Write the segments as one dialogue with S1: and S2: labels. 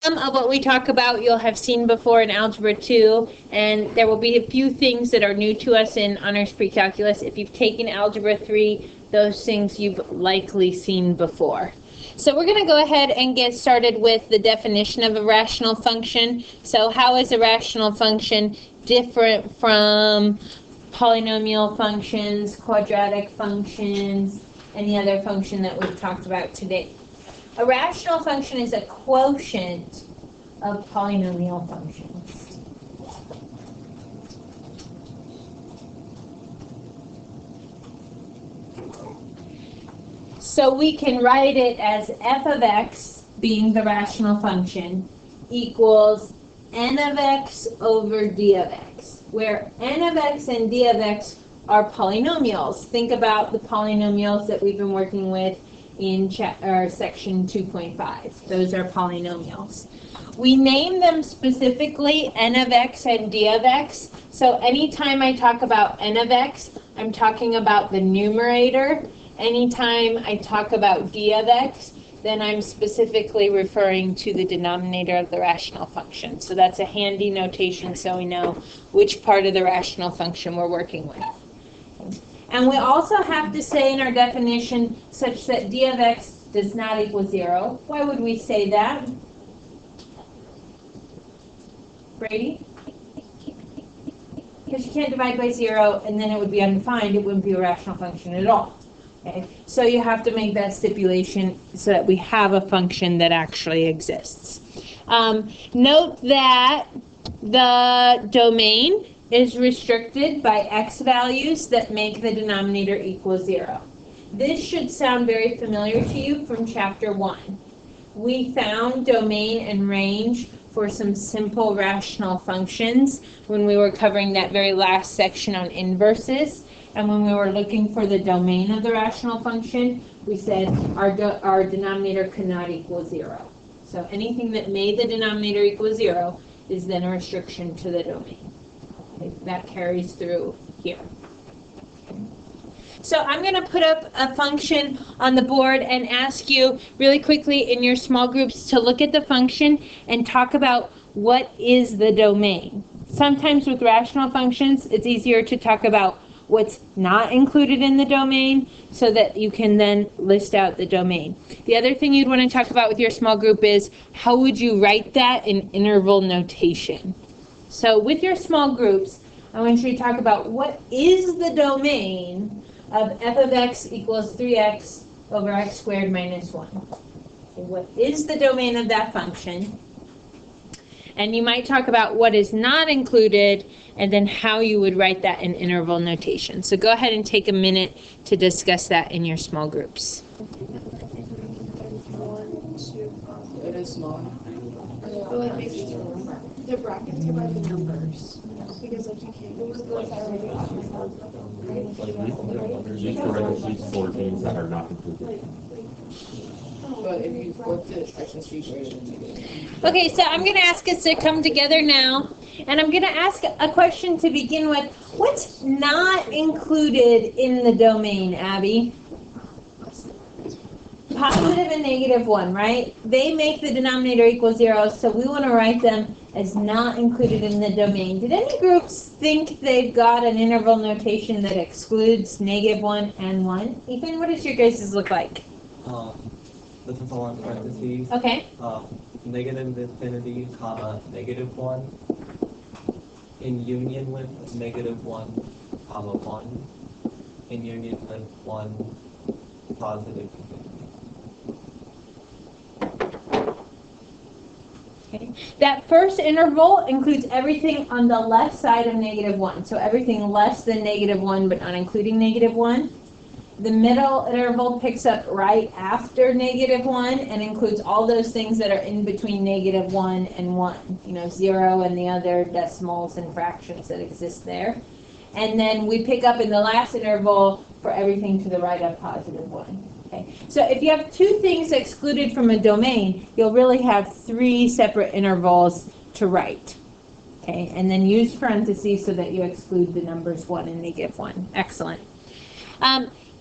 S1: Some of what we talk about you'll have seen before in Algebra 2, and there will be a few things that are new to us in Honors Pre-Calculus. If you've taken Algebra 3, those things you've likely seen before. So we're going to go ahead and get started with the definition of a rational function. So how is a rational function different from polynomial functions, quadratic functions, any other function that we've talked about today? A rational function is a quotient of polynomial functions. So we can write it as f of x, being the rational function, equals n of x over d of x, where n of x and d of x are polynomials. Think about the polynomials that we've been working with in section 2.5. Those are polynomials. We name them specifically n of x and d of x. So anytime I talk about n of x, I'm talking about the numerator. Anytime I talk about d of x, then I'm specifically referring to the denominator of the rational function. So that's a handy notation so we know which part of the rational function we're working with. And we also have to say in our definition such that d of x does not equal 0. Why would we say that? Brady? Because you can't divide by 0 and then it would be undefined. It wouldn't be a rational function at all. Okay? So you have to make that stipulation so that we have a function that actually exists. Note that the domain is restricted by x values that make the denominator equal 0. This should sound very familiar to you from chapter 1. We found domain and range for some simple rational functions when we were covering that very last section on inverses. And when we were looking for the domain of the rational function, we said our denominator could not equal 0. So anything that made the denominator equal 0 is then a restriction to the domain. That carries through here. So I'm going to put up a function on the board and ask you really quickly in your small groups to look at the function and talk about what is the domain. Sometimes with rational functions, it's easier to talk about what's not included in the domain so that you can then list out the domain. The other thing you'd want to talk about with your small group is how would you write that in interval notation. So with your small groups, I want you to talk about what is the domain of f of x equals 3x over x squared minus 1. So what is the domain of that function? And you might talk about what is not included and then how you would write that in interval notation. So go ahead and take a minute to discuss that in your small groups.
S2: It is small. The brackets are by the numbers. Because like you can't use those already.
S3: These parentheses for things that are not included.
S2: But if you flip the expression sheet,
S1: Okay, so I'm going to ask us to come together now, and I'm going to ask a question to begin with. What's not included in the domain, Abby? Positive and negative 1, right? They make the denominator equal 0, so we want to write them as not included in the domain. Did any groups think they've got an interval notation that excludes negative 1 and 1? Ethan, what does your guys's look like?
S4: This is all in parentheses.
S1: Okay.
S4: Negative infinity, comma, negative 1. In union with negative 1, comma 1. In union with 1, positive infinity.
S1: Okay. That first interval includes everything on the left side of negative 1. So everything less than negative 1, but not including negative 1. The middle interval picks up right after negative 1 and includes all those things that are in between negative 1 and 1. You know, 0 and the other decimals and fractions that exist there. And then we pick up in the last interval for everything to the right of positive 1. Okay. So if you have two things excluded from a domain, you'll really have three separate intervals to write. Okay, and then use parentheses so that you exclude the numbers 1 and negative 1. Excellent.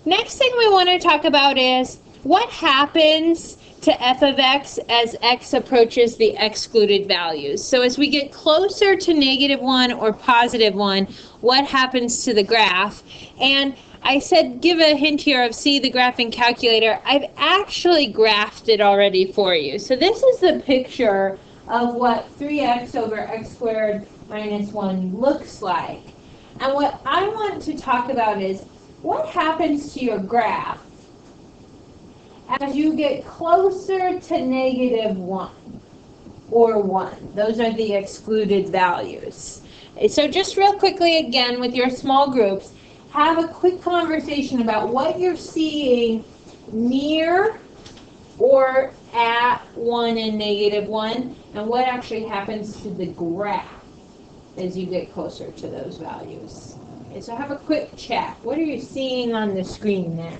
S1: Next thing we want to talk about is what happens to f of x as x approaches the excluded values. So as we get closer to -1 or +1, what happens to the graph? And I said give a hint here of see the graphing calculator. I've actually graphed it already for you. So this is the picture of what 3x over x squared minus 1 looks like. And what I want to talk about is what happens to your graph as you get closer to -1 or 1. Those are the excluded values. So just real quickly again with your small groups, have a quick conversation about what you're seeing near or at 1 and -1 and what actually happens to the graph as you get closer to those values. Okay, so have a quick chat. What are you seeing on the screen there?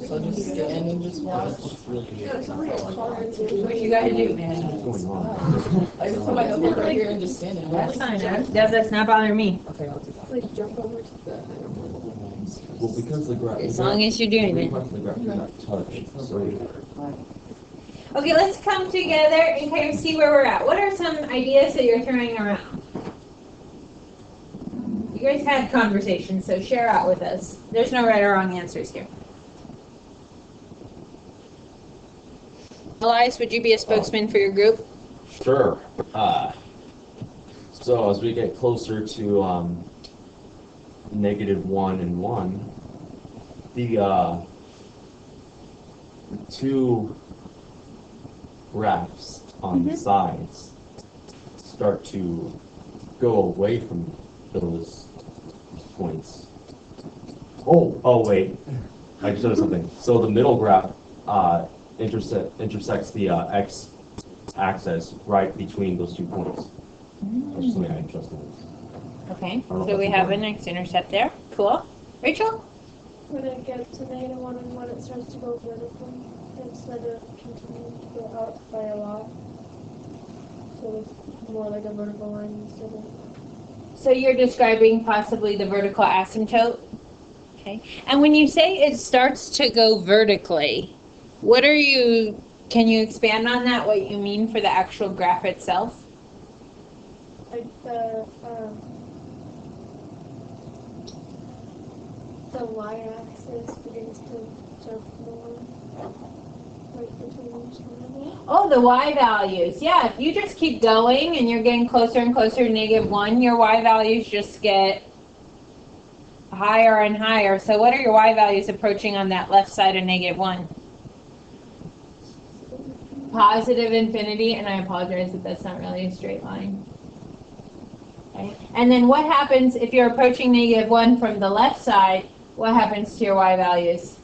S5: So just stand and just watch.
S1: What you gotta do, man?
S3: What's going on?
S5: I just put my notebook right here and just stand and watch.
S1: That's fine. That's not bothering me.
S5: Okay, I'll do that.
S2: Like jump over to the.
S3: Well, because the graph.
S1: As long as you're doing it.
S3: The graph cannot touch, so
S1: Okay, let's come together and kind of see where we're at. What are some ideas that you're throwing around? You guys had conversations, so share out with us. There's no right or wrong answers here. Elias, would you be a spokesman for your group?
S3: sure. So as we get closer to -1 and 1, the two graphs on the sides start to go away from those points. Oh wait, I just noticed something. So the middle graph intersects the x-axis right between those 2 points. That's just something I'm interested in.
S1: Okay, so we have an x-intercept there. Cool. Rachel?
S2: When it gets to -1 and 1, it starts to go vertical instead of continuing to go out by a lot. So it's more like a vertical line instead of.
S1: So you're describing possibly the vertical asymptote? Okay. And when you say it starts to go vertically, can you expand on that, what you mean for the actual graph itself?
S2: Like the y-axis begins to surf more, like between each one.
S1: Oh, the y values. Yeah, if you just keep going and you're getting closer and closer to -1, your y values just get higher and higher. So what are your y values approaching on that left side of -1? Positive infinity, and I apologize if that's not really a straight line. Okay. And then what happens if you're approaching -1 from the left side? What happens to your y values?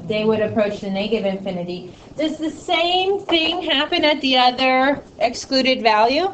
S1: They would approach the negative infinity. Does the same thing happen at the other excluded value?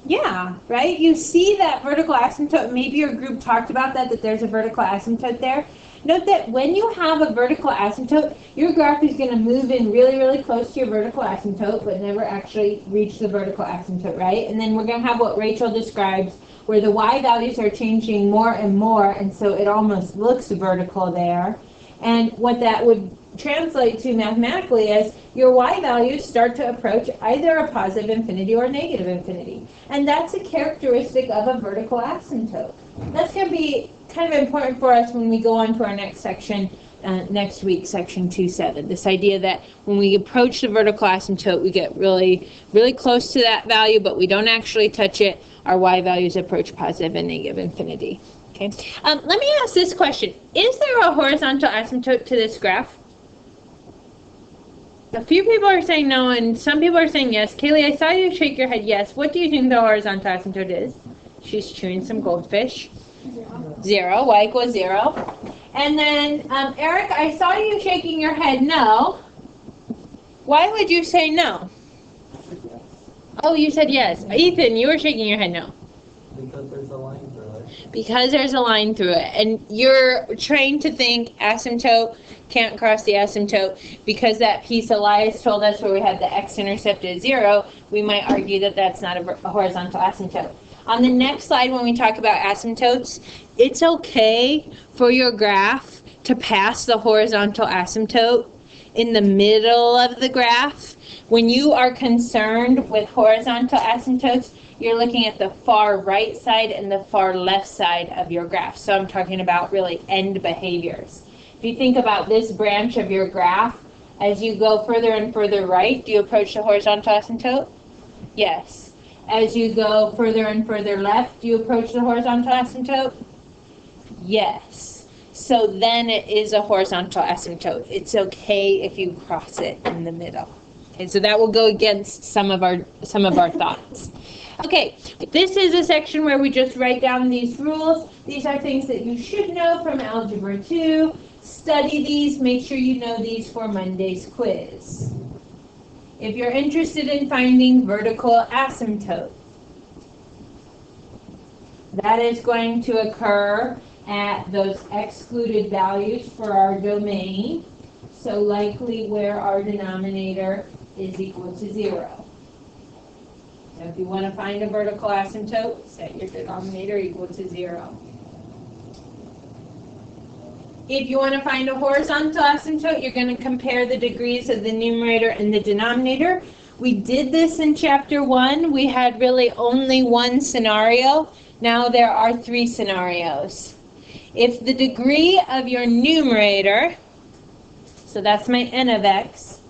S1: Yeah, right? You see that vertical asymptote. Maybe your group talked about that there's a vertical asymptote there. Note that when you have a vertical asymptote, your graph is going to move in really, really close to your vertical asymptote, but never actually reach the vertical asymptote, right? And then we're going to have what Rachel describes, where the y values are changing more and more, and so it almost looks vertical there. And what that would translate to mathematically is your y values start to approach either a positive infinity or a negative infinity. And that's a characteristic of a vertical asymptote. That's going to be kind of important for us when we go on to our next section next week, section 2.7. This idea that when we approach the vertical asymptote, we get really, really close to that value, but we don't actually touch it. Our y values approach positive and negative infinity. Okay. Let me ask this question. Is there a horizontal asymptote to this graph? A few people are saying no, and some people are saying yes. Kaylee, I saw you shake your head yes. What do you think the horizontal asymptote is? She's chewing some goldfish. 0. Y equals 0. And then, Eric, I saw you shaking your head no. Why would you say no? Oh, you said yes. Ethan, you were shaking your head no.
S4: Because there's a line through it.
S1: because there's a line through it, and you're trained to think asymptote can't cross the asymptote because that piece Elias told us where we had the x-intercept at 0, we might argue that that's not a horizontal asymptote. On the next slide, when we talk about asymptotes, it's okay for your graph to pass the horizontal asymptote in the middle of the graph. When you are concerned with horizontal asymptotes, you're looking at the far right side and the far left side of your graph. So I'm talking about really end behaviors. If you think about this branch of your graph, as you go further and further right, do you approach the horizontal asymptote? Yes. As you go further and further left, do you approach the horizontal asymptote? Yes. So then it is a horizontal asymptote. It's okay if you cross it in the middle. Okay, so that will go against some of our thoughts. Okay, this is a section where we just write down these rules. These are things that you should know from Algebra 2. Study these. Make sure you know these for Monday's quiz. If you're interested in finding vertical asymptote, that is going to occur at those excluded values for our domain, so likely where our denominator is equal to 0. So if you want to find a vertical asymptote, set your denominator equal to 0. If you want to find a horizontal asymptote, you're going to compare the degrees of the numerator and the denominator. We did this in Chapter 1. We had really only one scenario. Now there are 3 scenarios. If the degree of your numerator, so that's my n of x,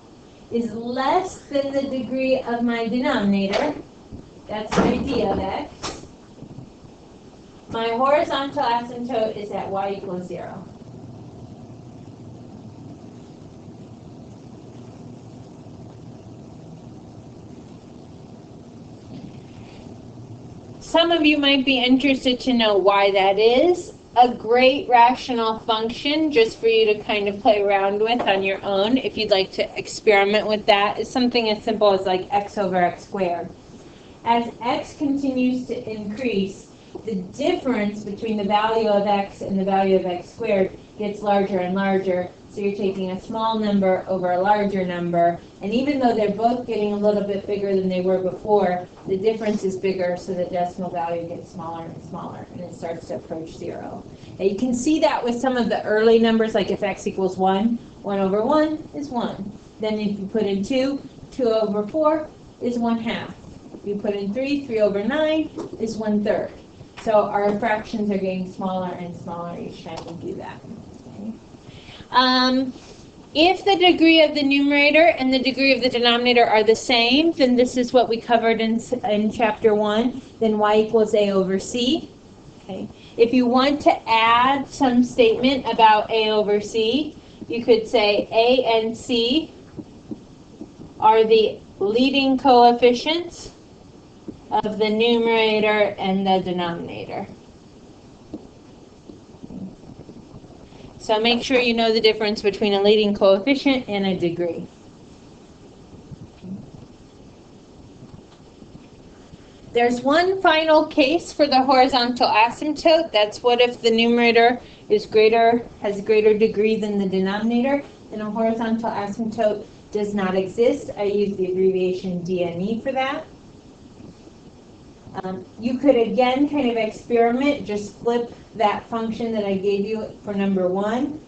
S1: is less than the degree of my denominator, that's my d of x, my horizontal asymptote is at y equals 0. Some of you might be interested to know why that is. A great rational function, just for you to kind of play around with on your own, if you'd like to experiment with that, is something as simple as like x over x squared. As x continues to increase, the difference between the value of x and the value of x squared gets larger and larger. So you're taking a small number over a larger number, and even though they're both getting a little bit bigger than they were before, the difference is bigger, so the decimal value gets smaller and smaller, and it starts to approach 0. Now you can see that with some of the early numbers, like if x equals 1, 1 over 1 is 1. Then if you put in 2, 2 over 4 is 1/2. If you put in 3, 3 over 9 is 1/3. So our fractions are getting smaller and smaller each time we do that. If the degree of the numerator and the degree of the denominator are the same, then this is what we covered in Chapter 1, then y equals a over c. Okay. If you want to add some statement about a over c, you could say a and c are the leading coefficients of the numerator and the denominator. So make sure you know the difference between a leading coefficient and a degree. There's one final case for the horizontal asymptote. That's what if the numerator is has a greater degree than the denominator, and a horizontal asymptote does not exist. I use the abbreviation DNE for that. You could again kind of experiment, just flip that function that I gave you for number 1.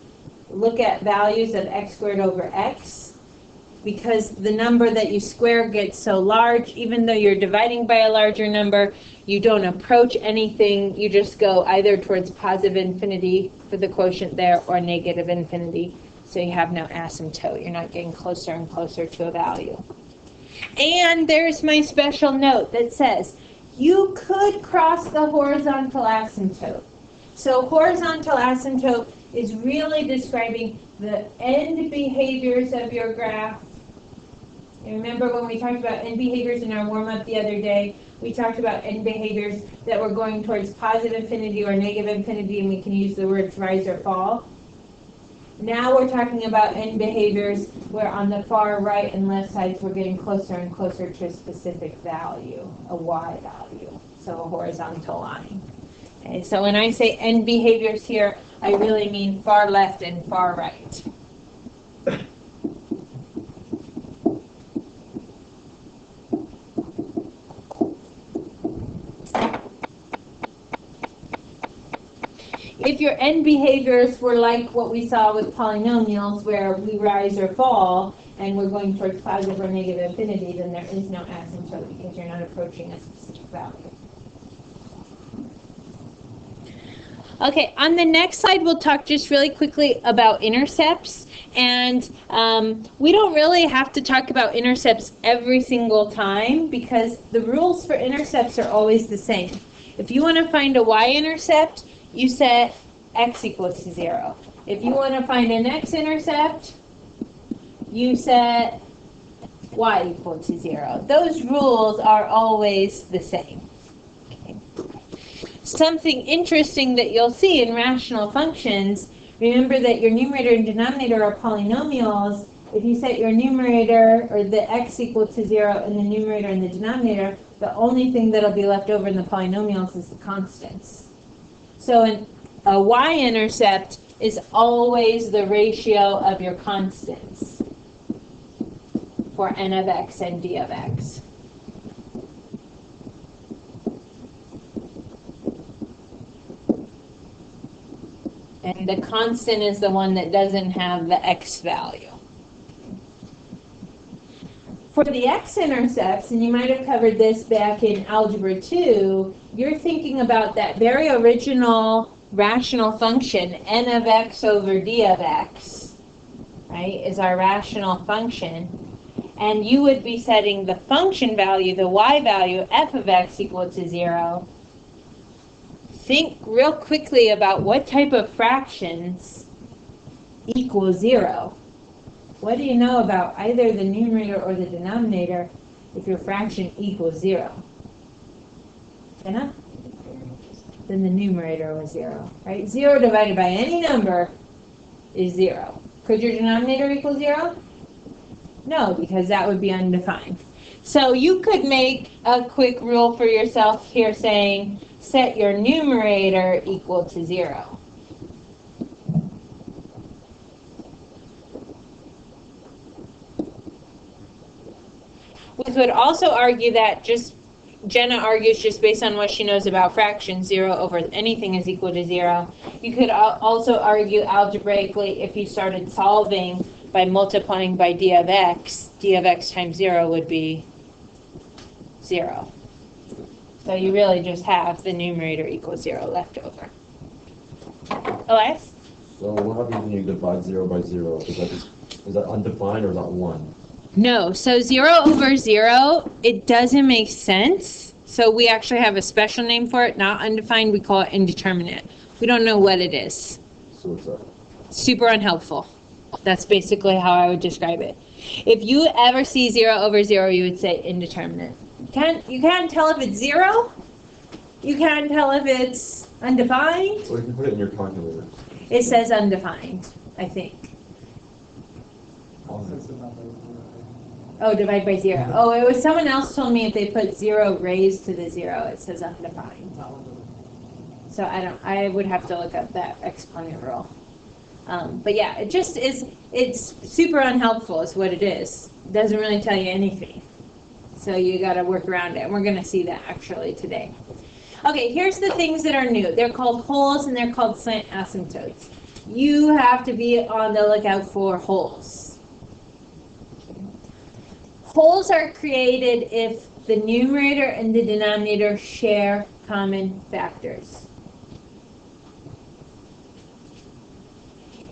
S1: Look at values of x squared over x. Because the number that you square gets so large, even though you're dividing by a larger number, you don't approach anything. You just go either towards positive infinity for the quotient there or negative infinity. So you have no asymptote. You're not getting closer and closer to a value. And there's my special note that says, you could cross the horizontal asymptote. So horizontal asymptote is really describing the end behaviors of your graph. And remember when we talked about end behaviors in our warm-up the other day, we talked about end behaviors that were going towards positive infinity or negative infinity, and we can use the words rise or fall. Now we're talking about end behaviors where on the far right and left sides we're getting closer and closer to a specific value, a y value, so a horizontal line. Okay, so when I say end behaviors here, I really mean far left and far right. If your end behaviors were like what we saw with polynomials, where we rise or fall, and we're going towards positive or negative infinity, then there is no asymptote because you're not approaching a specific value. Okay, on the next slide, we'll talk just really quickly about intercepts. And we don't really have to talk about intercepts every single time because the rules for intercepts are always the same. If you want to find a y-intercept, you set x equals to 0. If you want to find an x-intercept, you set y equal to 0. Those rules are always the same. Okay. Something interesting that you'll see in rational functions, remember that your numerator and denominator are polynomials. If you set your numerator, or the x equal to 0 in the numerator and the denominator, the only thing that'll be left over in the polynomials is the constants. So a y-intercept is always the ratio of your constants for n of x and d of x. And the constant is the one that doesn't have the x value. For the x-intercepts, and you might have covered this back in Algebra 2, you're thinking about that very original rational function, n of x over d of x, right, is our rational function. And you would be setting the function value, the y value, f of x equal to 0. Think real quickly about what type of fractions equal 0. What do you know about either the numerator or the denominator if your fraction equals 0? Jenna? Then the numerator was 0, right? 0 divided by any number is 0. Could your denominator equal 0? No, because that would be undefined. So you could make a quick rule for yourself here saying, set your numerator equal to 0. Which would also argue that Jenna argues just based on what she knows about fractions, 0 over anything is equal to 0. You could also argue algebraically if you started solving by multiplying by d of x times 0 would be 0. So you really just have the numerator equals 0 left over. Elias?
S3: So what happens when you divide 0 by 0? Is that undefined or is that 1?
S1: No, so 0 over 0, it doesn't make sense. So we actually have a special name for it, not undefined, we call it indeterminate. We don't know what it is.
S3: So what's that?
S1: Super unhelpful. That's basically how I would describe it. If you ever see 0 over 0, you would say indeterminate. You can't tell if it's 0. You can't tell if it's undefined.
S3: Or you can put it in your calculator.
S1: It says undefined, I think. Oh, divide by 0. Oh, it was someone else told me if they put 0 raised to the 0, it says undefined. So I would have to look up that exponent rule. But yeah, it just is, it's super unhelpful is what it is. It doesn't really tell you anything. So you got to work around it. And we're going to see that actually today. Okay, here's the things that are new. They're called holes and they're called slant asymptotes. You have to be on the lookout for holes. Holes are created if the numerator and the denominator share common factors.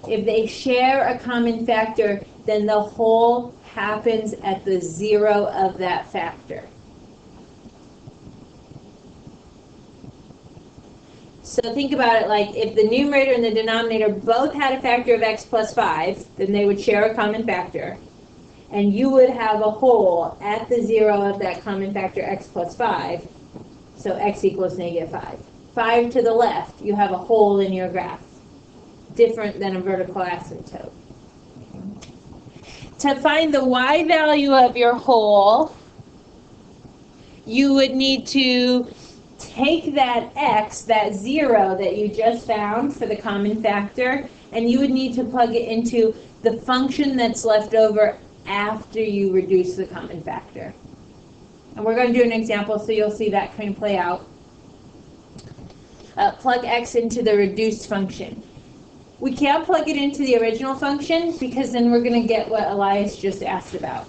S1: If they share a common factor, then the hole happens at the 0 of that factor. So think about it like if the numerator and the denominator both had a factor of x plus 5, then they would share a common factor. And you would have a hole at the 0 of that common factor x plus 5. So x equals negative 5. 5 to the left, you have a hole in your graph. Different than a vertical asymptote. To find the y value of your hole, you would need to take that x, that 0 that you just found for the common factor, and you would need to plug it into the function that's left over after you reduce the common factor. And we're going to do an example so you'll see that kind of play out. Plug x into the reduced function. We can't plug it into the original function because then we're going to get what Elias just asked about.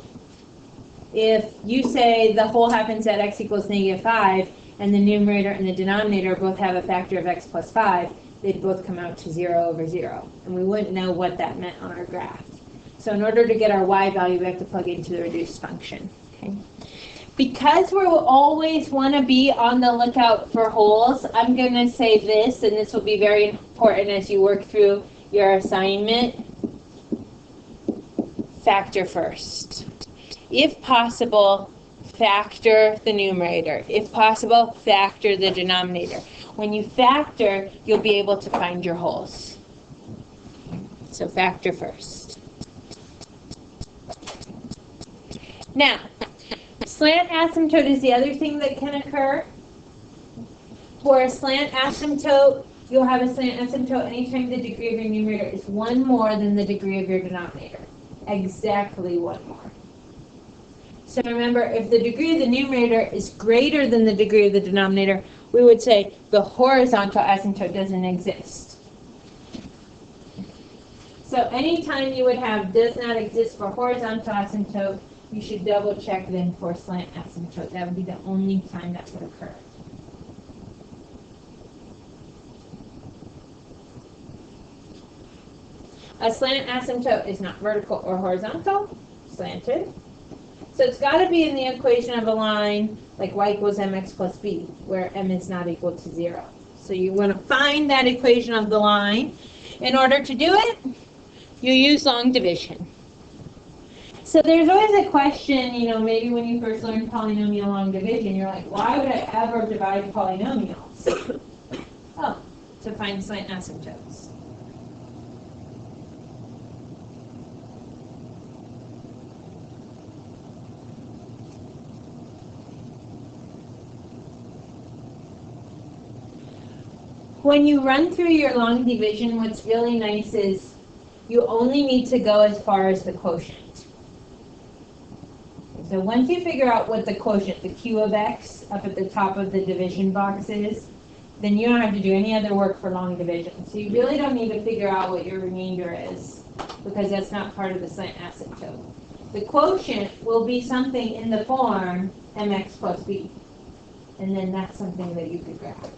S1: If you say the whole happens at x equals -5, and the numerator and the denominator both have a factor of x plus 5, they'd both come out to 0 over 0. And we wouldn't know what that meant on our graph. So in order to get our y value, we have to plug into the reduced function. Okay? Because we always want to be on the lookout for holes, I'm going to say this, and this will be very important as you work through your assignment. Factor first. If possible, factor the numerator. If possible, factor the denominator. When you factor, you'll be able to find your holes. So factor first. Now, slant asymptote is the other thing that can occur. For a slant asymptote, you'll have a slant asymptote anytime the degree of your numerator is 1 more than the degree of your denominator. Exactly 1 more. So remember, if the degree of the numerator is greater than the degree of the denominator, we would say the horizontal asymptote doesn't exist. So anytime you would have does not exist for horizontal asymptote, you should double check then for slant asymptote. That would be the only time that would occur. A slant asymptote is not vertical or horizontal, slanted. So it's got to be in the equation of a line like y equals mx plus b, where m is not equal to 0. So you want to find that equation of the line. In order to do it, you use long division. So there's always a question, maybe when you first learned polynomial long division, you're like, why would I ever divide polynomials? Oh, to find slant asymptotes. When you run through your long division, what's really nice is you only need to go as far as the quotient. So once you figure out what the quotient, the q of x, up at the top of the division box is, then you don't have to do any other work for long division. So you really don't need to figure out what your remainder is, because that's not part of the slant asymptote. The quotient will be something in the form mx plus b, and then that's something that you could graph.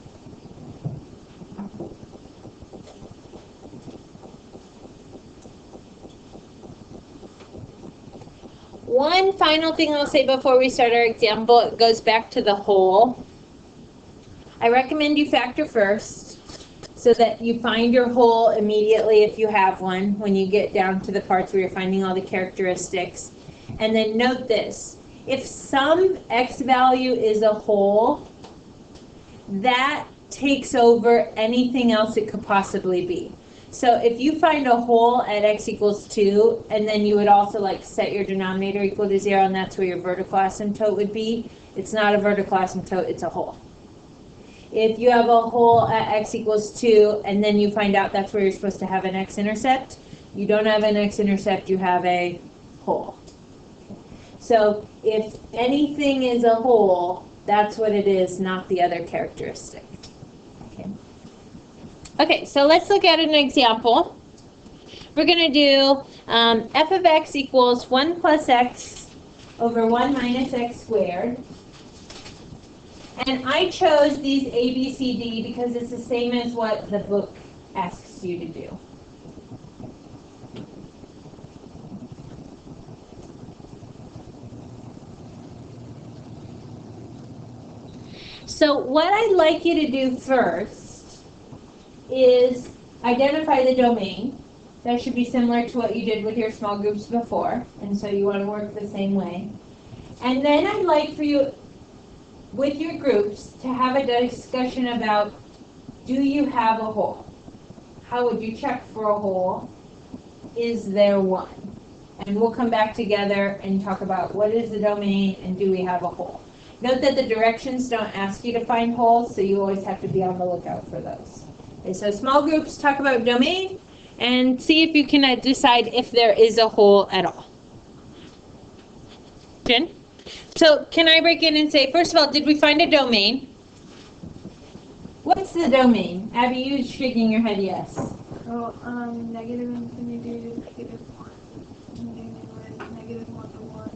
S1: One final thing I'll say before we start our example, it goes back to the hole. I recommend you factor first so that you find your hole immediately if you have one when you get down to the parts where you're finding all the characteristics. And then note this, if some x value is a hole, that takes over anything else it could possibly be. So if you find a hole at x equals 2, and then you would also set your denominator equal to 0, and that's where your vertical asymptote would be, it's not a vertical asymptote, it's a hole. If you have a hole at x equals 2, and then you find out that's where you're supposed to have an x-intercept, you don't have an x-intercept, you have a hole. So if anything is a hole, that's what it is, not the other characteristic. Okay, so let's look at an example. We're going to do f of x equals 1 plus x over 1 minus x squared. And I chose these A, B, C, D because it's the same as what the book asks you to do. So what I'd like you to do first is identify the domain. That should be similar to what you did with your small groups before, and so you want to work the same way. And then I'd like for you, with your groups, to have a discussion about, do you have a hole? How would you check for a hole? Is there one? And we'll come back together and talk about what is the domain and do we have a hole. Note that the directions don't ask you to find holes, so you always have to be on the lookout for those. Okay, so small groups talk about domain and see if you can decide if there is a hole at all. Jen? So can I break in and say, first of all, did we find a domain? What's the domain? Abby, you shaking your head yes.
S2: So, negative infinity to negative 1. Negative 1 to 1.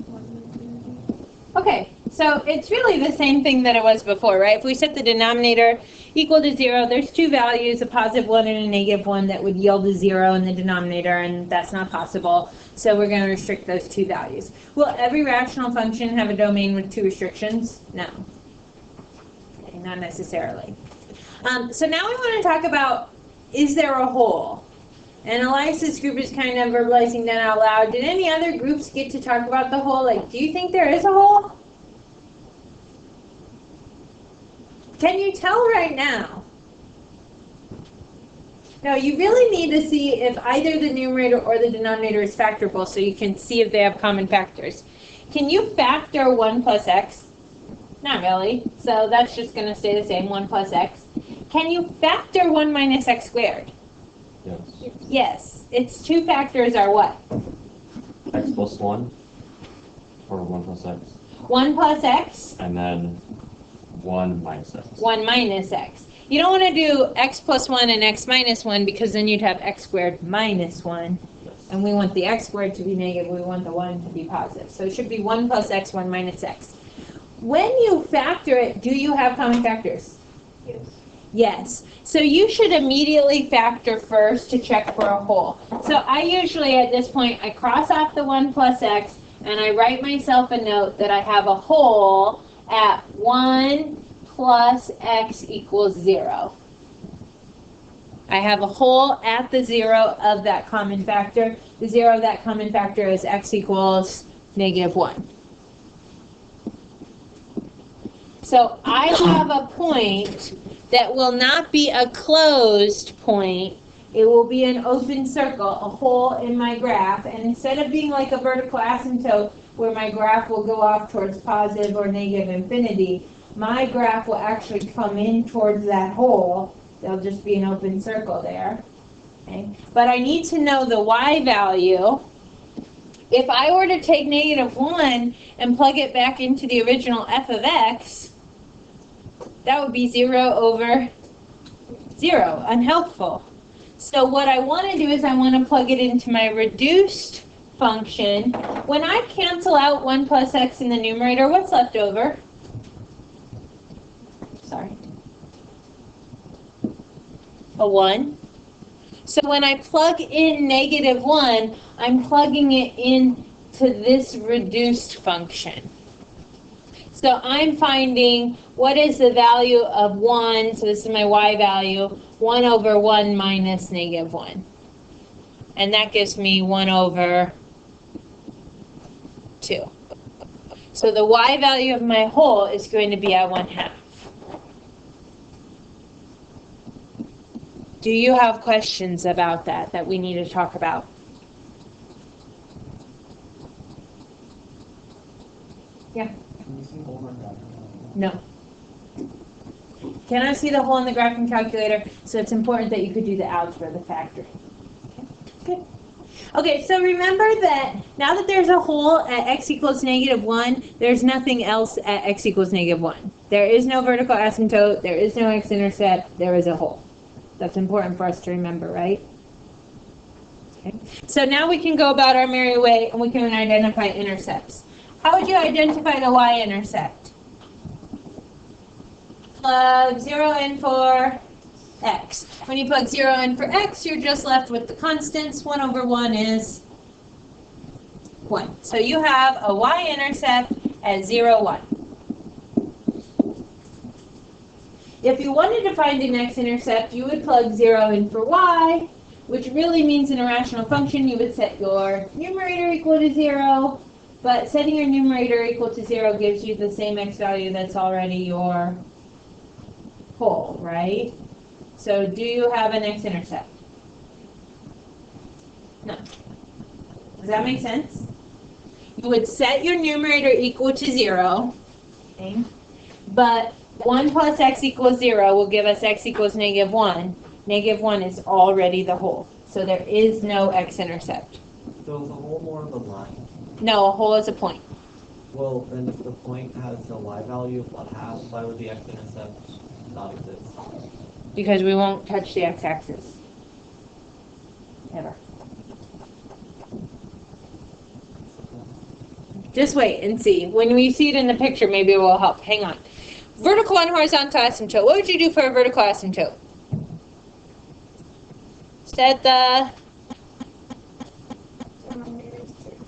S2: 1 to infinity.
S1: Okay, so it's really the same thing that it was before, right? If we set the denominator equal to 0, there's two values, a positive 1 and a negative 1, that would yield a 0 in the denominator, and that's not possible. So we're going to restrict those two values. Will every rational function have a domain with two restrictions? No. Okay, not necessarily. So now we want to talk about, is there a hole? And Elias's group is kind of verbalizing that out loud. Did any other groups get to talk about the hole? Like, do you think there is a hole? Can you tell right now? No, you really need to see if either the numerator or the denominator is factorable so you can see if they have common factors. Can you factor 1 plus x? Not really. So that's just going to stay the same, 1 plus x. Can you factor 1 minus x squared?
S3: Yes.
S1: Yes. Its two factors are what?
S3: X plus 1, or 1 plus x,
S1: 1 plus x,
S3: and then 1 minus x.
S1: 1 minus x. You don't want to do x plus 1 and x minus 1 because then you'd have x squared minus 1.
S3: Yes.
S1: And we want the x squared to be negative, we want the 1 to be positive. So it should be 1 plus x, 1 minus x. When you factor it, do you have common factors?
S2: Yes.
S1: Yes. So you should immediately factor first to check for a hole. So I usually at this point, I cross off the 1 plus x and I write myself a note that I have a hole at 1 plus x equals 0. I have a hole at the 0 of that common factor. The 0 of that common factor is x equals negative 1. So I have a point that will not be a closed point. It will be an open circle, a hole in my graph. And instead of being like a vertical asymptote where my graph will go off towards positive or negative infinity, my graph will actually come in towards that hole. There'll just be an open circle there. Okay? But I need to know the y value. If I were to take negative 1 and plug it back into the original f of x, that would be 0 over 0, unhelpful. So what I want to do is I want to plug it into my reduced function. When I cancel out 1 plus x in the numerator, what's left over? Sorry. A 1. So when I plug in negative 1, I'm plugging it into this reduced function. So I'm finding what is the value of 1, so this is my y value, 1 over 1 minus negative 1. And that gives me 1 over 2. So the y value of my hole is going to be at 1/2. Do you have questions about that we need to talk about? Yeah.
S5: Can you see the hole in that?
S1: No. Cannot see the hole in the graphing calculator, so it's important that you could do the algebra, the factoring. Okay, good. Okay, so remember that now that there's a hole at x equals negative 1, there's nothing else at x equals negative 1. There is no vertical asymptote, there is no x-intercept, there is a hole. That's important for us to remember, right? Okay. So now we can go about our merry way and we can identify intercepts. How would you identify the y-intercept? Plug 0 in for x. When you plug 0 in for x, you're just left with the constants. 1 over 1 is 1. So you have a y-intercept at 0, 1. If you wanted to find an x-intercept, you would plug 0 in for y, which really means in a rational function, you would set your numerator equal to 0, but setting your numerator equal to 0 gives you the same x value that's already your hole, right? So do you have an x-intercept? No. Does that make sense? you would set your numerator equal to 0, okay? But 1 plus x equals 0 will give us x equals -1. -1 is already the whole, so there is no x-intercept.
S4: So is a whole more of a line?
S1: No, a whole is a point.
S4: Well, then if the point has a y value of 1/2, why would the x-intercept not exist?
S1: Because we won't touch the x-axis. Ever. Just wait and see. When we see it in the picture, maybe it will help. Hang on. Vertical and horizontal asymptote. What would you do for a vertical asymptote? Set the...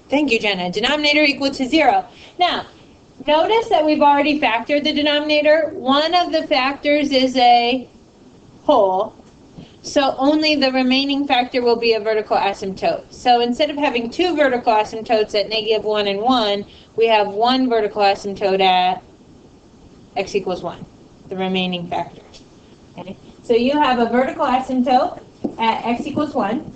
S1: Thank you, Jenna. Denominator equal to 0. Now, notice that we've already factored the denominator. One of the factors is a whole, so only the remaining factor will be a vertical asymptote. So instead of having 2 vertical asymptotes at -1 and 1, we have 1 vertical asymptote at x equals 1, the remaining factors. Okay? So you have a vertical asymptote at x equals 1.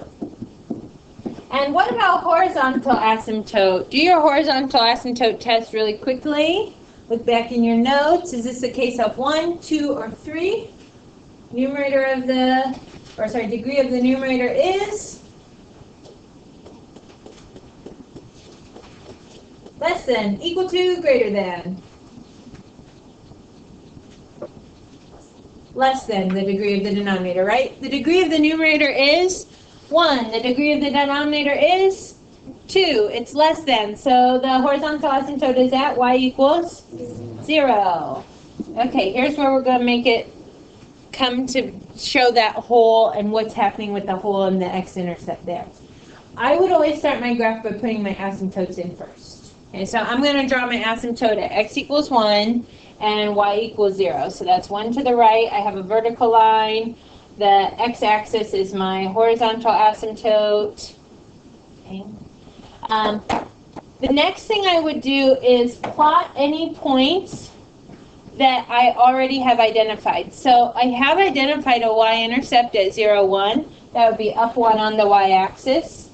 S1: And what about horizontal asymptote? Do your horizontal asymptote test really quickly. Look back in your notes. Is this a case of 1, 2, or 3? Numerator of the, or sorry, degree of the numerator is less than, equal to, greater than. Less than the degree of the denominator, right? The degree of the numerator is 1. The degree of the denominator is 2. It's less than. So the horizontal asymptote is at y equals 0. Okay, here's where we're going to make it come to show that whole and what's happening with the whole and the x-intercept there. I would always start my graph by putting my asymptotes in first. Okay, so I'm going to draw my asymptote at x equals 1 and y equals 0. So that's 1 to the right. I have a vertical line. The x-axis is my horizontal asymptote. Okay. The next thing I would do is plot any points that I already have identified. So I have identified a y-intercept at 0, 1. That would be up 1 on the y-axis.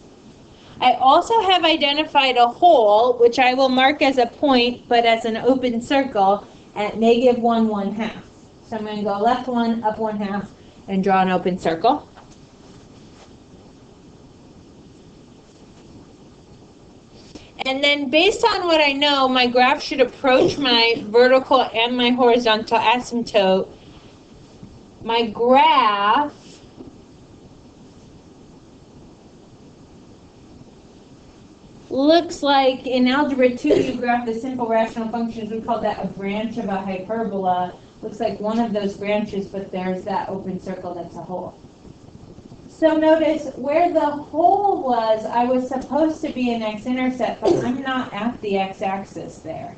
S1: I also have identified a hole, which I will mark as a point, but as an open circle at -1, 1/2. So I'm going to go left 1, up 1/2, and draw an open circle. And then based on what I know, my graph should approach my vertical and my horizontal asymptote. My graph looks like in Algebra 2, you graph the simple rational functions. We call that a branch of a hyperbola. Looks like one of those branches, but there's that open circle that's a hole. So notice where the hole was, I was supposed to be an x-intercept, but I'm not at the x-axis there.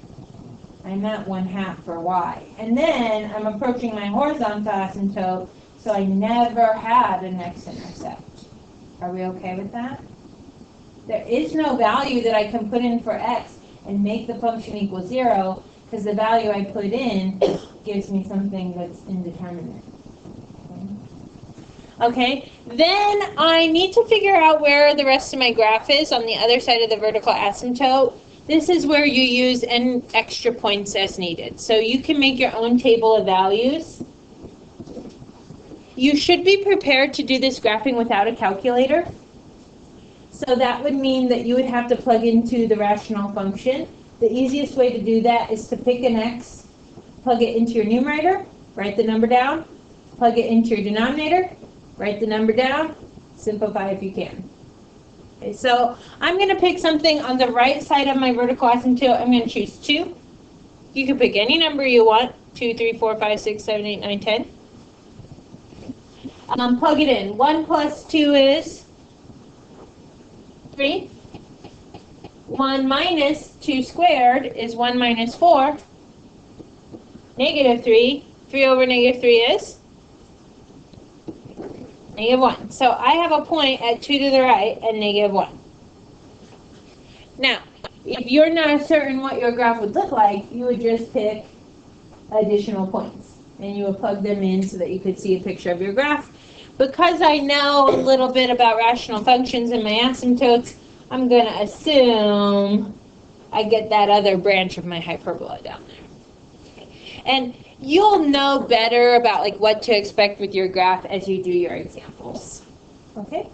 S1: I'm at 1/2 for y. And then I'm approaching my horizontal asymptote, so I never had an x-intercept. Are we okay with that? There is no value that I can put in for x and make the function equal 0, because the value I put in gives me something that's indeterminate. Okay, then I need to figure out where the rest of my graph is on the other side of the vertical asymptote. This is where you use n extra points as needed. So you can make your own table of values. You should be prepared to do this graphing without a calculator. So that would mean that you would have to plug into the rational function. The easiest way to do that is to pick an x, plug it into your numerator, write the number down, plug it into your denominator, write the number down, simplify if you can. Okay, so I'm going to pick something on the right side of my vertical asymptote. I'm going to choose 2. You can pick any number you want, 2, 3, 4, 5, 6, 7, 8, 9, 10. Plug it in. 1 plus 2 is 3. 1 minus 2 squared is 1 minus 4. -3. 3 over -3 is -1. So I have a point at 2 to the right and -1. Now, if you're not certain what your graph would look like, you would just pick additional points. And you would plug them in so that you could see a picture of your graph. Because I know a little bit about rational functions and my asymptotes, I'm going to assume I get that other branch of my hyperbola down there. And you'll know better about like what to expect with your graph as you do your examples. Okay?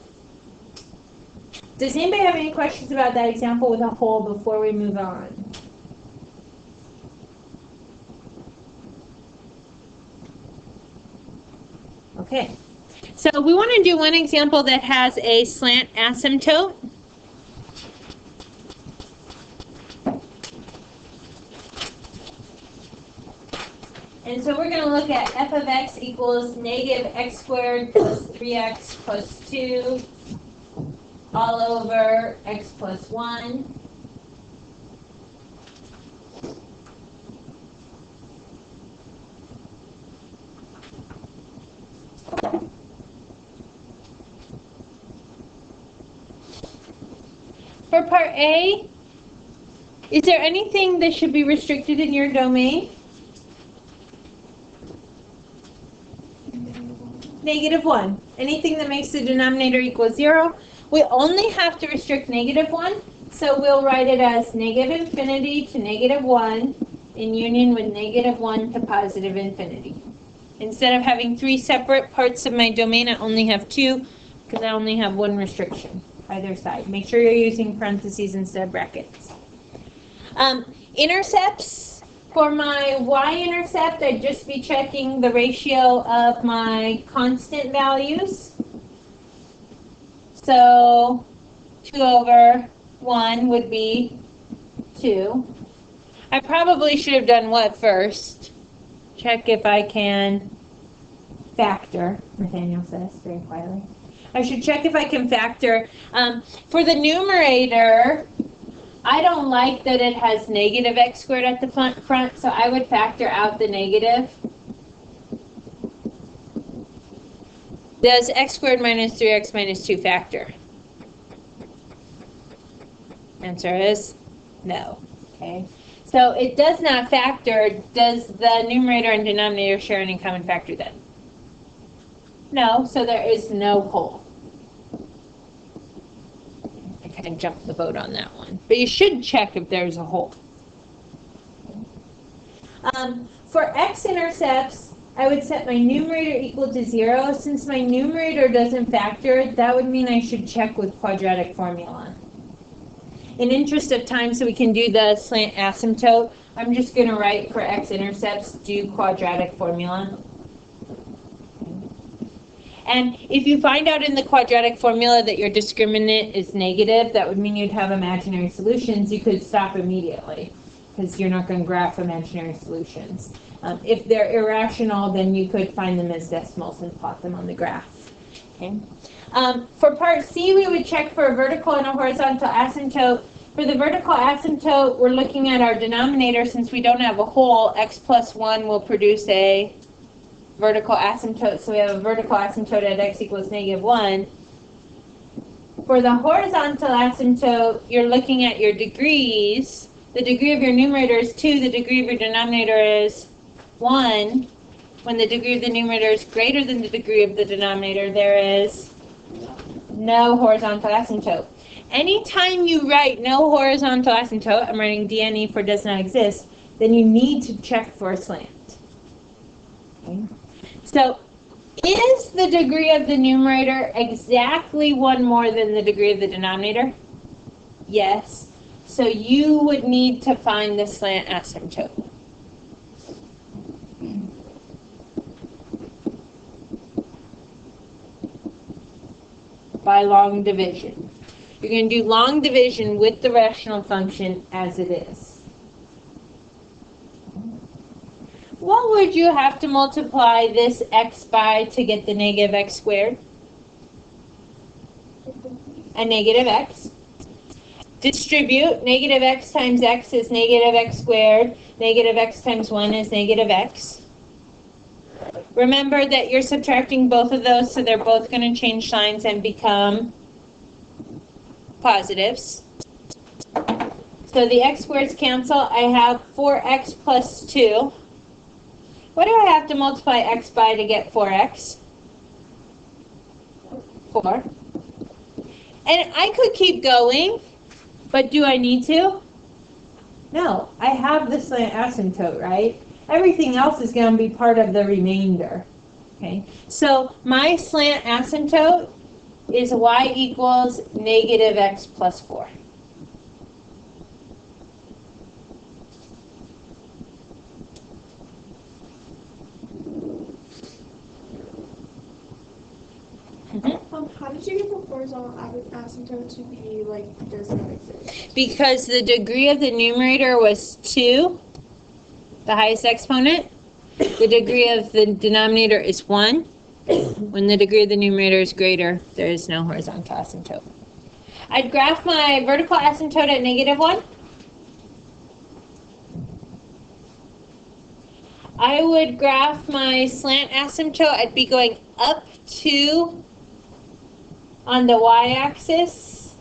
S1: Does anybody have any questions about that example with a hole before we move on? Okay. So we want to do one example that has a slant asymptote. And so we're going to look at f of x equals negative x squared plus 3x plus 2 all over x plus 1. For part A, is there anything that should be restricted in your domain? -1. Anything that makes the denominator equal 0. We only have to restrict -1, so we'll write it as negative infinity to -1 in union with -1 to positive infinity. Instead of having 3 separate parts of my domain, I only have 2 because I only have 1 restriction either side. Make sure you're using parentheses instead of brackets. Intercepts. For my y-intercept, I'd just be checking the ratio of my constant values. So 2 over 1 would be 2. I probably should have done what first? Check if I can factor, Nathaniel says very quietly. I should check if I can factor. For the numerator, I don't like that it has negative x squared at the front, so I would factor out the negative. Does x squared minus 3x minus 2 factor? Answer is no. Okay. So it does not factor. Does the numerator and denominator share any common factor then? No, so there is no hole. I kind of jumped the boat on that one. But you should check if there's a hole. For x-intercepts, I would set my numerator equal to 0. Since my numerator doesn't factor, that would mean I should check with quadratic formula. In interest of time, so we can do the slant asymptote, I'm just going to write for x-intercepts, do quadratic formula. And if you find out in the quadratic formula that your discriminant is negative, that would mean you'd have imaginary solutions. You could stop immediately because you're not going to graph imaginary solutions. If they're irrational, then you could find them as decimals and plot them on the graph. Okay. For part C, we would check for a vertical and a horizontal asymptote. For the vertical asymptote, we're looking at our denominator. Since we don't have a hole, x plus 1 will produce a vertical asymptote. So we have a vertical asymptote at x equals -1. For the horizontal asymptote, you're looking at your degrees. The degree of your numerator is 2. The degree of your denominator is 1. When the degree of the numerator is greater than the degree of the denominator, there is no horizontal asymptote. Anytime you write no horizontal asymptote, I'm writing DNE for does not exist, then you need to check for a slant. Okay. So, is the degree of the numerator exactly 1 more than the degree of the denominator? Yes. So you would need to find the slant asymptote. By long division. You're going to do long division with the rational function as it is. What would you have to multiply this x by to get the negative x squared? A negative x. Distribute. Negative x times x is negative x squared. Negative x times 1 is negative x. Remember that you're subtracting both of those, so they're both going to change signs and become positives. So the x squareds cancel. I have 4x plus 2. What do I have to multiply x by to get 4x? 4. And I could keep going, but do I need to? No, I have the slant asymptote, right? Everything else is going to be part of the remainder. Okay, so my slant asymptote is y equals negative x plus 4.
S2: How did you get the horizontal asymptote to be like does not exist?
S1: Because the degree of the numerator was 2, the highest exponent. The degree of the denominator is 1. When the degree of the numerator is greater, there is no horizontal asymptote. I'd graph my vertical asymptote at negative 1. I would graph my slant asymptote. I'd be going up 2 on the y-axis,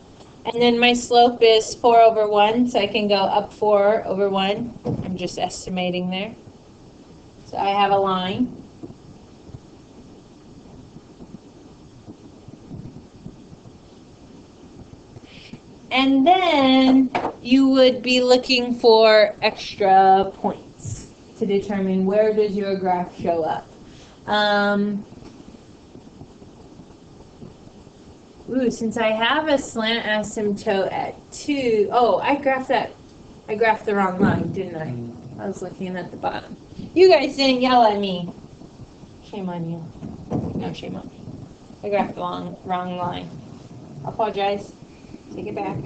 S1: and then my slope is 4 over 1, so I can go up 4 over 1. I'm just estimating there. So I have a line. And then you would be looking for extra points to determine where does your graph show up. Since I have a slant asymptote at 2, I graphed the wrong line, didn't I? I was looking at the bottom. You guys didn't yell at me. Shame on you. No, shame on me. I graphed the wrong line. I apologize. Take it back.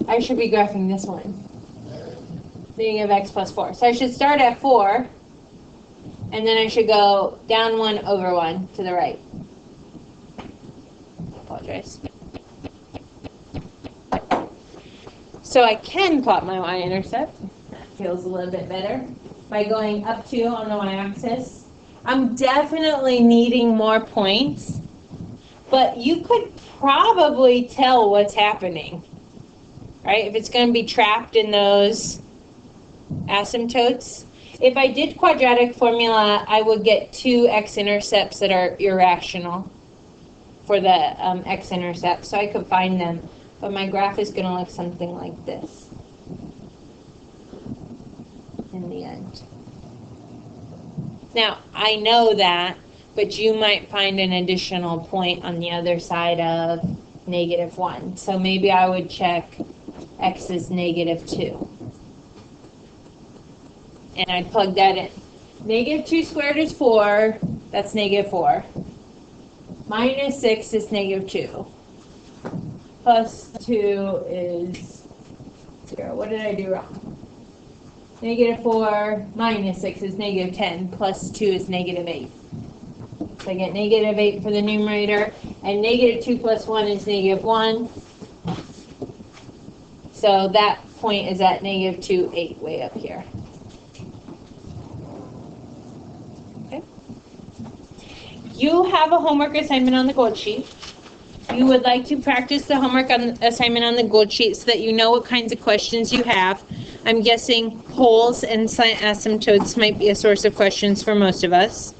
S1: I should be graphing this one. Negative x plus 4. So I should start at 4, and then I should go down 1 over 1 to the right. Apologize. So I can plot my y-intercept. That feels a little bit better. By going up 2 on the y-axis. I'm definitely needing more points, but you could probably tell what's happening, right? If it's going to be trapped in those asymptotes. If I did quadratic formula, I would get 2 x-intercepts that are irrational for the x-intercept, so I could find them. But my graph is going to look something like this in the end. Now, I know that, but you might find an additional point on the other side of negative 1. So maybe I would check x is negative 2. And I'd plug that in. Negative 2 squared is 4. That's negative 4. Minus 6 is negative 2. Plus 2 is 0. What did I do wrong? Negative 4 minus 6 is negative 10. Plus 2 is negative 8. So I get negative 8 for the numerator. And negative 2 plus 1 is negative 1. So that point is at negative 2, 8, way up here. Okay. You have a homework assignment on the gold sheet. You would like to practice the homework assignment on the gold sheet so that you know what kinds of questions you have. I'm guessing holes and slant asymptotes might be a source of questions for most of us.